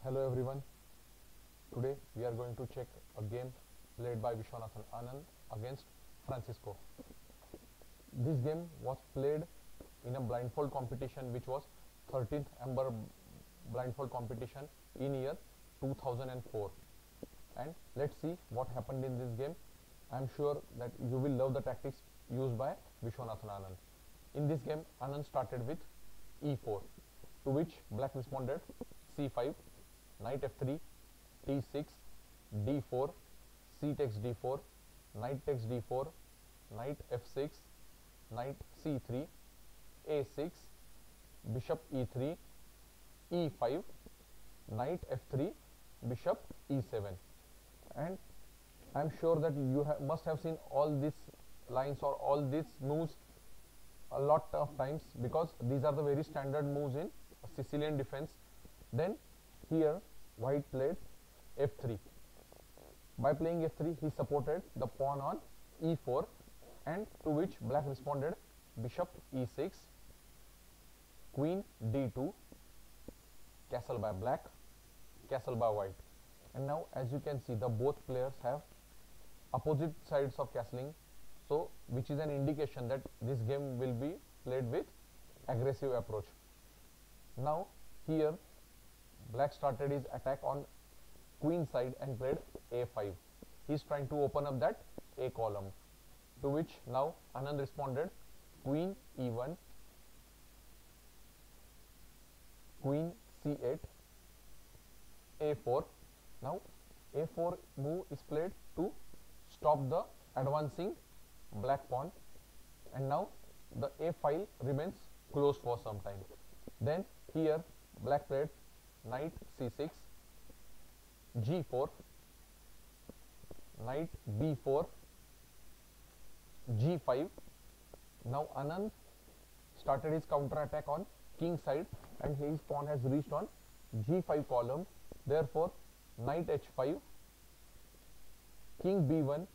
Hello everyone. Today we are going to check a game played by Vishwanathan Anand against Francisco. This game was played in a blindfold competition which was 13th Amber Blindfold competition in year 2004. And let's see what happened in this game. I am sure that you will love the tactics used by Vishwanathan Anand. In this game, Anand started with e4, to which black responded c5, knight f3, t6, d4, c takes d4, knight takes d4, knight f6, knight c3, a6, bishop e3, e5, knight f3, bishop e7. And I am sure that you must have seen all these lines or all these moves a lot of times, because these are the very standard moves in Sicilian defense. Then here white played f3. By playing f3, he supported the pawn on e4, and to which black responded bishop e6, queen d2, castle by black, castle by white. And now, as you can see, the both players have opposite sides of castling, so which is an indication that this game will be played with aggressive approach. Now here black started his attack on queen side and played a5. He is trying to open up that a column, to which now Anand responded queen e1, queen c8, a4. Now a4 move is played to stop the advancing black pawn, and now the a file remains closed for some time. Then here black played knight c6, g4, knight b4, g5. Now Anand started his counter attack on king side, and his pawn has reached on g5 column. Therefore knight h5, king b1.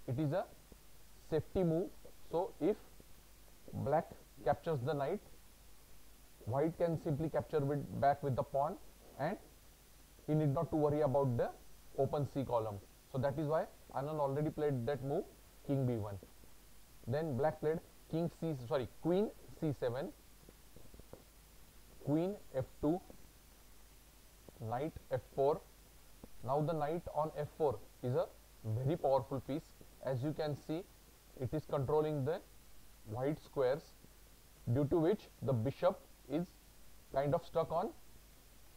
It is a safety move, so if black captures the knight, white can simply capture back with the pawn, and he need not to worry about the open c column. So that is why Anand already played that move, king b1. Then black played queen c7, queen f2, knight f4. Now the knight on f4 is a very powerful piece. As you can see, it is controlling the white squares, due to which the bishop is kind of stuck on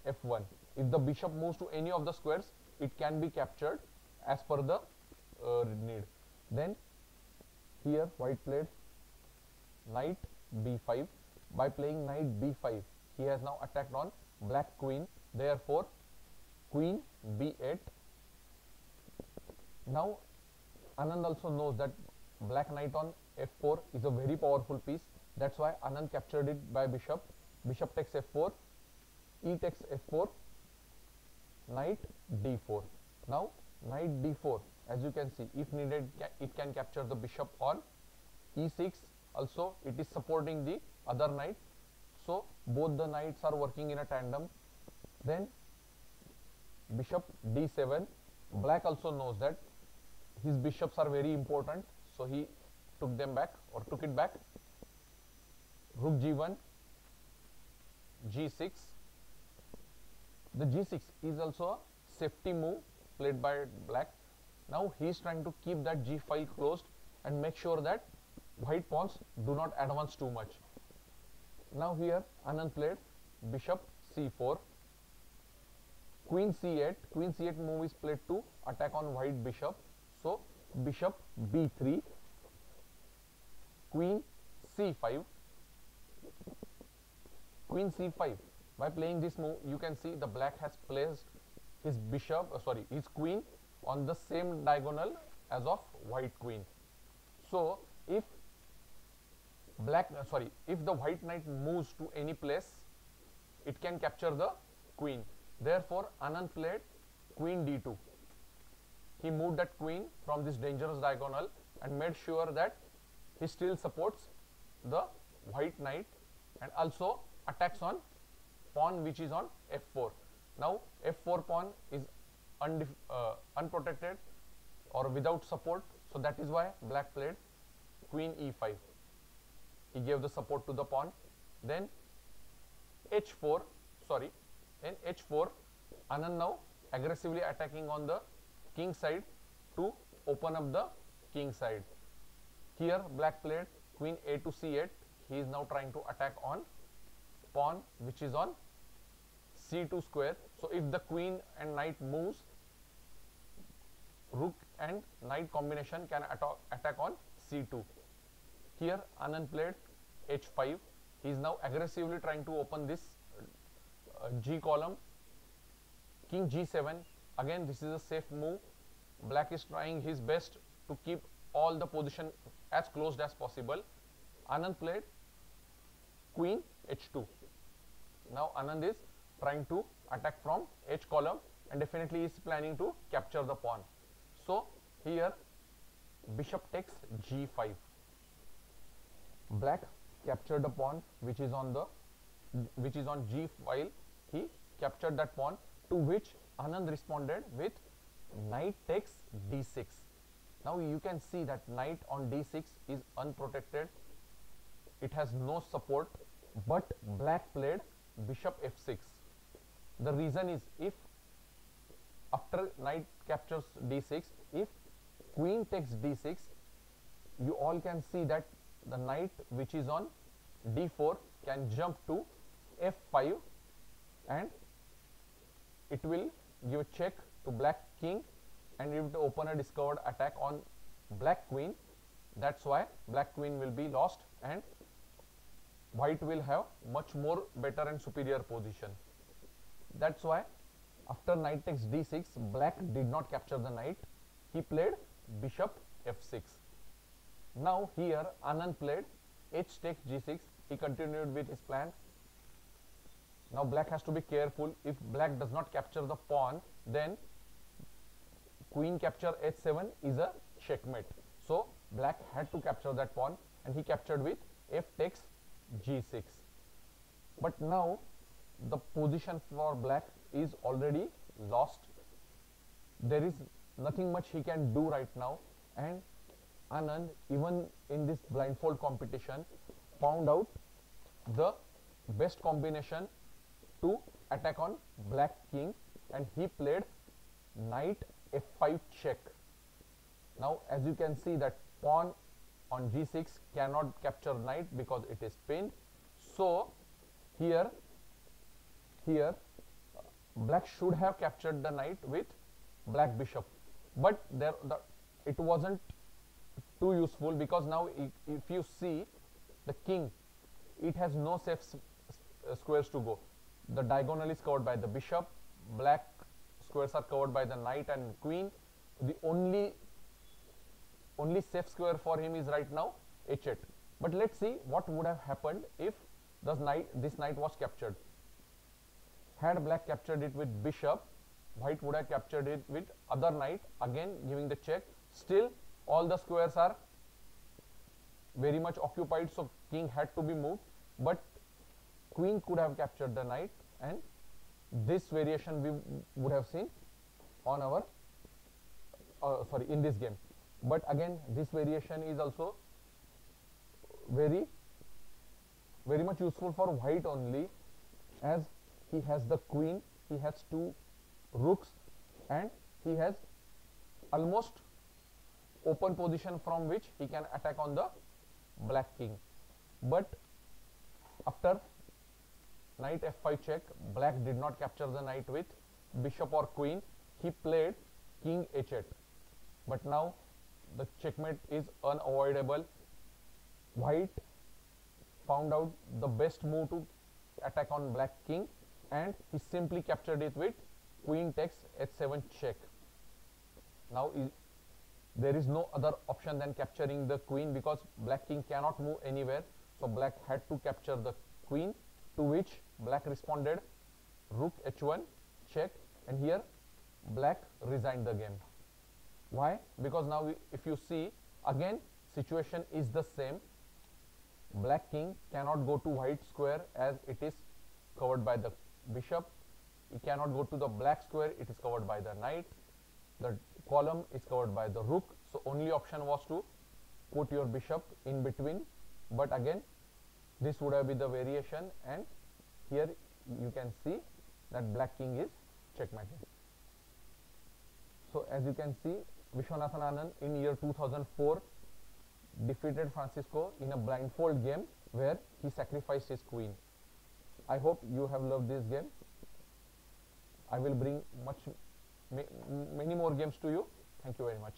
f1. If the bishop moves to any of the squares, it can be captured as per the need. Then here white played knight b5. By playing knight b5, he has now attacked on black queen. Therefore queen b8. Now Anand also knows that black knight on f4 is a very powerful piece. That's why Anand captured it by bishop. Bishop takes f4, e takes f4, knight d4. Now knight d4, as you can see, if needed, it can capture the bishop on e6. Also it is supporting the other knight, so both the knights are working in a tandem. Then bishop d7. Black also knows that his bishops are very important, so he took it back. Rook g1, g6. The g6 is also a safety move played by black. Now he is trying to keep that g file closed and make sure that white pawns do not advance too much. Now here Anand played bishop c4, queen c8. Queen c8 move is played to attack on white bishop. So bishop b3, queen c5, queen c5. By playing this move, you can see the black has placed his his queen on the same diagonal as of white queen. So if the white knight moves to any place, it can capture the queen. Therefore Anand played queen d2. He moved that queen from this dangerous diagonal and made sure that he still supports the white knight and also attacks on pawn which is on f4. Now f4 pawn is unprotected or without support, so that is why black played queen e5. He gave the support to the pawn. Then h4, sorry, in h4, Anand now aggressively attacking on the king side to open up the king side. Here black played queen a to c8. He is now trying to attack on pawn which is on c2 square. So if the queen and knight moves, rook and knight combination can attack on c2. Here Anand played h5. He is now aggressively trying to open this g column. King g7. Again, this is a safe move. Black is trying his best to keep all the position as closed as possible. Anand played queen h2. Now Anand is trying to attack from h column and definitely is planning to capture the pawn. So here bishop takes g5. Black captured the pawn which is on g file. He captured that pawn, to which Anand responded with knight takes d6. Now you can see that knight on d6 is unprotected. It has no support, but black played bishop f6. The reason is, if after knight captures d6, if queen takes d6, you all can see that the knight which is on d4 can jump to f5 and it will give a check to black king, and if the opponent discovered attack on black queen, that's why black queen will be lost and white will have much more better and superior position. That's why after knight takes d6, black did not capture the knight. He played bishop f6. Now here Anand played h takes g6. He continued with his plan. Now black has to be careful. If black does not capture the pawn, then queen capture h7 is a checkmate. So black had to capture that pawn, and he captured with f takes g6. But now the position for black is already lost. There is nothing much he can do right now, and Anand, even in this blindfold competition, found out the best combination to attack on black king, and he played knight f5 check. Now as you can see that pawn on g6 cannot capture knight because it is pinned. So here black should have captured the knight with black bishop, but it wasn't too useful, because now if you see the king, it has no safe squares to go. The diagonal is covered by the bishop, black squares are covered by the knight and queen. The only safe square for him is right now h8. But let's see what would have happened if this knight was captured. Had black captured it with bishop, white would have captured it with other knight, again giving the check. Still all the squares are very much occupied, so king had to be moved, but queen could have captured the knight, and this variation we would have seen on our in this game. But again, this variation is also very much useful for white only, as he has the queen, he has two rooks, and he has almost open position from which he can attack on the black king. But after knight f5 check, black did not capture the knight with bishop or queen. He played king h8. But now the checkmate is unavoidable. White found out the best move to attack on black king, and he simply captured it with queen takes h7 check. Now there is no other option than capturing the queen, because black king cannot move anywhere. So black had to capture the queen, to which black responded rook h1 check, and here black resigned the game. Why? Because now if you see, again situation is the same. Black king cannot go to white square as it is covered by the bishop. He cannot go to the black square, it is covered by the knight. The column is covered by the rook, so only option was to put your bishop in between, but again this would have been the variation, and here you can see that black king is checkmated. So as you can see, Viswanathan Anand in year 2004 defeated Francisco in a blindfold game where he sacrificed his queen. I hope you have loved this game. I will bring many more games to you. Thank you very much.